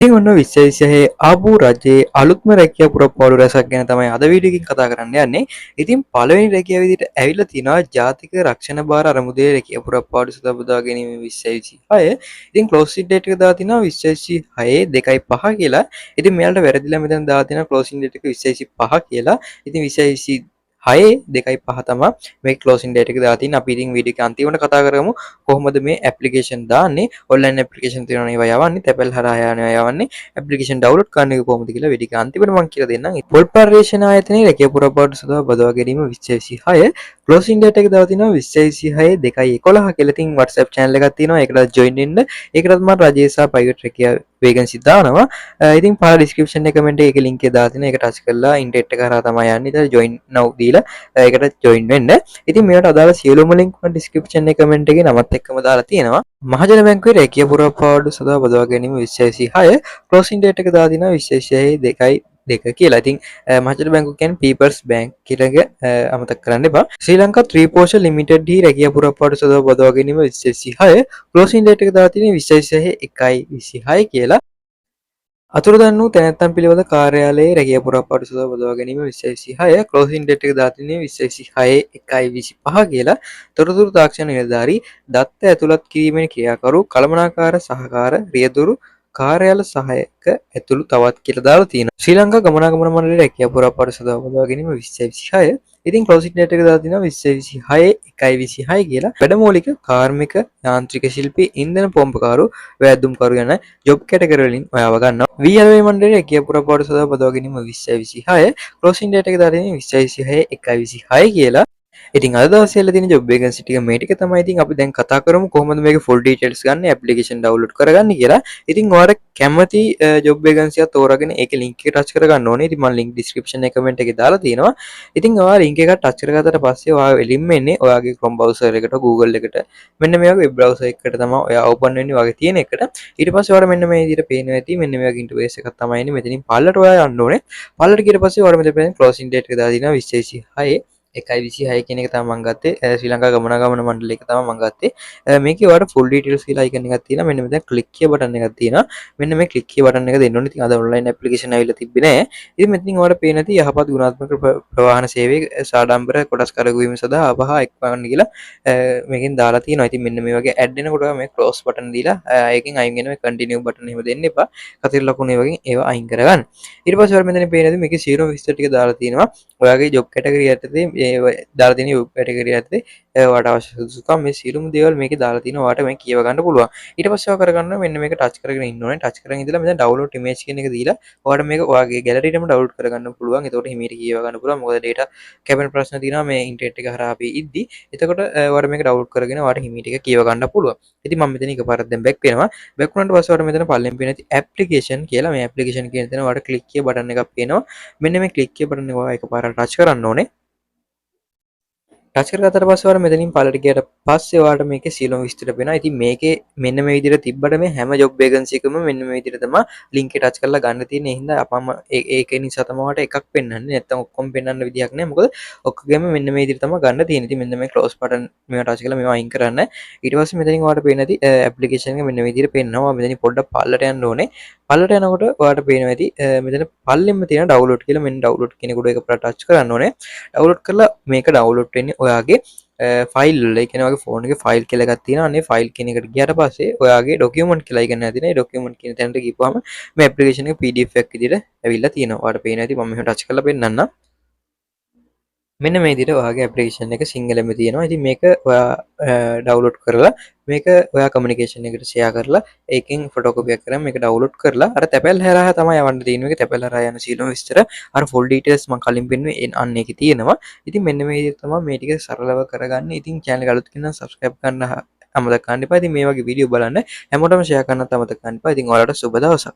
ඉතින් ඔන්න විශ්වවිද්‍යාලයේ ආපු රජයේ අලුත්ම රැකියා පුරප්පාඩු රැසක් ගැන තමයි අද වීඩියෝ එකකින් කතා කරන්න යන්නේ. ඉතින් පළවෙනි රැකියාව විදිහට ඇවිල්ලා තිනවා ජාතික රක්ෂණ භාර අරමුදේ රැකියා පුරප්පාඩු සඳහා බෙදා ගැනීම 2026. ඉතින් ක්ලෝසින් ඩේට් එක දාලා තිනවා 2026 2.5 කියලා. ඉතින් මෙයාලට වැරදිලා මෙතන දාලා තිනවා ක්ලෝසින් ඩේට් එක 2025 කියලා. ඉතින් 2026 2.5 තමයි මේ ක්ලෝසින් ඩේට් එක දාලා තියෙන්නේ. අපි ඉතින් වීඩියෝ එක අන්තිමට කතා කරමු කොහොමද මේ ඇප්ලිකේෂන් දාන්නේ. ඔන්ලයින් ඇප්ලිකේෂන් තියෙනවා ඒවා යවන්නේ. තැපැල් හරහා යනවා යවන්නේ. ඇප්ලිකේෂන් ඩවුන්ලෝඩ් කරන්න එක කොහොමද කියලා වීඩියෝ එක අන්තිමට මම කියලා දෙන්නම්. පොල් පර්යේෂණ ආයතනයේ රැකියා පුරප්පාඩු සඳහා බදවා ගැනීම 2026 ක්ලෝසින් ඩේට් එක දාලා තිනවා 2026 2.11 කියලා. ඉතින් WhatsApp channel එකක් තියෙනවා. ඒකට join වෙන්න. ඒකටත් මම රජයේ සහ ප්‍රයිවට් රැකියා වේකන්සි දානවා. ඉතින් පහළ ඩිස්ක්‍රිප්ෂන් එක කමෙන්ට් එකේ link එක දාලා තිනවා. ඒක ටච් කරලා ඉන්ටර්නෙට් එක හරහා තමයි යන්නේ. ඉතින් join now දීලා ඒකට join වෙන්න. ඉතින් මේවට අදාළ සියලුම link මම ඩිස්ක්‍රිප්ෂන් එක කමෙන්ට් එකේ නමත් එක්කම දාලා තියෙනවා. මහජන බැංකුවේ රැකියා පුරප්පාඩු සඳහා බදවා ගැනීම 2026 ක්ලෝසින් ඩේට් එක දාලා තිනවා 2026 2 කියලා. ඉතින් මහජන බැංකුව කියන්නේ People's Bank කියලා එක අමතක කරන්න එපා. ශ්‍රී ලංකා ත්‍රිපෝෂ ලිමිටඩ් හි රැකියා පුරප්පාඩු සඳහා බදවා ගැනීම 2026 ක්ලෝසින් ඩේට් එක දාලා තියෙන්නේ 2026 1.26 කියලා. අතුරුදන් වූ තැනැත්තන් පිළිබඳ කාර්යාලයේ රැකියා පුරප්පාඩු සඳහා බදවා ගැනීම 2026 ක්ලෝසින් ඩේට් එක දාලා තින්නේ 2026 1.25 කියලා. තොරතුරු තාක්ෂණ නිලධාරී දත්ත ඇතුළත් කිරීමේ ක්‍රියාකරු කළමනාකාර සහකාර රියදුරු කාර්යාල සහායක ඇතුළු තවත් කියලා දාලා තියෙනවා. ශ්‍රී ලංකා ගමනාගමන මණ්ඩලයේ රැකියා පුරප්පාඩු සඳහා බදවා ගැනීම 2026 ඉතින් ක්ලෝසින් ඩේට් එක දාලා තිනවා 2026 1.26 කියලා. වැඩමූලික කාර්මික යාන්ත්‍රික ශිල්පී ඉන්ධන පොම්පකාරු වැද්දුම්කරු යන ජොබ් කැටගරි වලින් ඔයාව ගන්නවා. VLA මණ්ඩලයේ රැකියා පුරප්පාඩු සඳහා බදවා ගැනීම 2026 ක්ලෝසින් ඩේට් එක දාලා තියෙන්නේ 2026 1.26 කියලා. ඉතින් අද දවසේ තියෙන ජොබ් වේකන්සි ටික මේ ටික තමයි. ඉතින් අපි දැන් කතා කරමු කොහොමද මේකේ ෆුල් ඩීටේල්ස් ගන්න ඇප්ලිකේෂන් ඩවුන්ලෝඩ් කරගන්න කියලා. ඉතින් ඔයාලට කැමති ජොබ් වේකන්සි එකක් තෝරාගෙන ඒකේ link එක ටච් කරගන්න ඕනේ. ඉතින් මම link description එක කමෙන්ට් එකේ දාලා තියෙනවා. ඉතින් ඔයාලා link එක ටච් කරගත්තට පස්සේ ඔයාලා එළින්ම එන්නේ ඔයාගේ Chrome browser එකට Google එකට මෙන්න මේ වගේ web browser එකකට තමයි ඔයා open වෙන්නේ වගේ තියෙන එකට. ඊට පස්සේ ඔයාලා මෙන්න මේ විදිහට පේනවා ඇති. මෙන්න මේ වගේ interface එකක් තමයි එන්නේ. මෙතනින් පල්ලට ඔයා යන්න ඕනේ. පල්ලට ගියට පස්සේ ඔයාලා මෙතන පේන closing date එක දාලා තියෙනවා 2026 1.26 කියන එක තමයි මම ගත්තේ. ශ්‍රී ලංකා ගමනාගමන මණ්ඩලය එක තමයි මම ගත්තේ. මේකේ ඔයාලට full details කියලා icon එකක් තියෙනවා. මෙන්න මෙතන click here button එකක් තියෙනවා. මෙන්න මේ click here button එක දෙන්න ඕනේ. ඉතින් අද online application ඇවිල්ලා තිබ්බේ නෑ. ඉතින් මෙතනින් ඔයාලට පේන ඇති යහපත් ගුණාත්මක ප්‍රවාහන සේවයේ සාඩම්බර කොටස් කරගැවීම සඳහා අපහා එක්වන්න කියලා මේකෙන් දාලා තියෙනවා. ඉතින් මෙන්න මේ වගේ add එනකොට මේ close button දීලා ඒකෙන් අයින් වෙන මේ continue button එහෙම දෙන්න එපා. කතර ලකුණු වගේ ඒවා අයින් කරගන්න. ඊට පස්සේ ඔයාලා මෙතන පේන ඇති මේකේ zero විස්තර ටික දාලා තියෙනවා. ඔයාගේ job category යටතේ දාලා තියෙන job category යටතේ ඔයාලට අවශ්‍ය සුදුසුකම් මේ සියලුම දේවල් මේකේ දාලා තියෙනවා. ඔයාලට මේක කියව ගන්න පුළුවන්. ඊට පස්සේ ඔයා කරගන්න මෙන්න මේක touch කරගෙන ඉන්න ඕනේ. touch කරගෙන ඉඳලා මෙතන download image කියන එක දීලා ඔයාලට මේක ඔයාගේ gallery එකටම download කරගන්න පුළුවන්. එතකොට හිමීට කියව ගන්න පුළුවන්. මොකද data කැපෙන ප්‍රශ්න තියෙනවා මේ ඉන්ටර්නෙට් එක හරහා අපි ඉද්දි. එතකොට ඔයාලට මේක download කරගෙන ඔයාලට හිමීට එක කියව ගන්න පුළුවන්. ඉතින් මම මෙතන එකපාරක් දැන් back වෙනවා. back වුණාට පස්සේ ඔයාලට මෙතන පල්ලෙන් පේන ඇති application කියලා මේ application කියන තැන ඔයාලට click here button එකක් පේනවා. මෙන්න මේ click here button එක ඔයා එකපාරක් touch කරන්න ඕනේ. ටච් කරගත්තට පස්සේ ඔයාලා මෙතනින් පළට ගියට පස්සේ ඔයාලට මේකේ සියලුම විස්තර පේනවා. ඉතින් මේකේ මෙන්න මේ විදිහට තිබ්බට මේ හැම ජොබ් වේකන්සි එකම මෙන්න මේ විදිහට තමයි ලින්ක් එක ටච් කරලා ගන්න තියෙන්නේ. ඒ හින්දා අපම ඒක නිසා තමයි ඔයාලට එකක් පෙන්වන්නේ. නැත්තම් ඔක්කොම පෙන්වන්න විදියක් නැහැ. මොකද ඔක්කොගෙම මෙන්න මේ විදිහට තමයි ගන්න තියෙන්නේ. ඉතින් මෙන්න මේ ක්ලෝස් බටන් මේවා ටච් කරලා මේවා අයින් කරන්න. ඊට පස්සේ මෙතනින් ඔයාලට පේන ඇති ඇප්ලිකේෂන් එක මෙන්න මේ විදිහට පෙන්වනවා. මෙතනින් පොඩ්ඩක් පල්ලට යන්න ඕනේ. පල්ලට යනකොට ඔයාලට පේනවා ඇති මෙතන පල්ලෙන්ම තියෙන ඩවුන්ලෝඩ් කියලා මෙන්න ඩවුන්ලෝඩ් කියන කොට එකපාරට ටච් කරන්න ඕනේ. ඩවුන්ලෝඩ් කරලා මේක ඩවුන්ලෝඩ් වෙන්නේ ඔයාගේ ෆයිල් වල. ඒ කියන්නේ ඔයාගේ ෆෝන් එකේ ෆයිල් කියලා එකක් තියෙනවා. අනේ ෆයිල් කියන එකට ගියාට පස්සේ ඔයාගේ ඩොකියුමන්ට් කියලා icon එකක් තියෙනවා. ඒ ඩොකියුමන්ට් කියන තැනට ගිහපුවාම මේ ඇප්ලිකේෂන් එක PDF එකක් විදිහට ඇවිල්ලා තියෙනවා. ඔයාලට පේනවා ඇති මම මෙහෙම ටච් කරලා පෙන්නන්නම්. මෙන්න මේ විදිහට ඔයාගේ ඇප්ලිකේෂන් එක සිංහලෙම තියෙනවා. ඉතින් මේක ඔයා ඩවුන්ලෝඩ් කරලා මේක ඔයා කමියුනිකේෂන් එකට ෂෙයා කරලා ඒකෙන් ෆොටෝකෝපි එකක් කරන් මේක ඩවුන්ලෝඩ් කරලා අර තැපැල් හරහා තමයි යවන්න තියෙන්නේ. මේක තැපැල් හරහා යන සීලම විස්තර අර ෆුල් ඩීටේල්ස් මම කලින් පෙන්නුවේ අන්න ඒකේ තියෙනවා. ඉතින් මෙන්න මේ විදිහට තමයි මේ ටික සරලව කරගන්නේ. ඉතින් channel එක අලුත් කෙනා subscribe කරන්න අමතක කරන්න එපා. ඉතින් මේ වගේ වීඩියෝ බලන්න හැමෝටම ෂෙයා කරන්නත් අමතක කරන්න එපා. ඉතින් ඔයාලට සුබ දවසක්.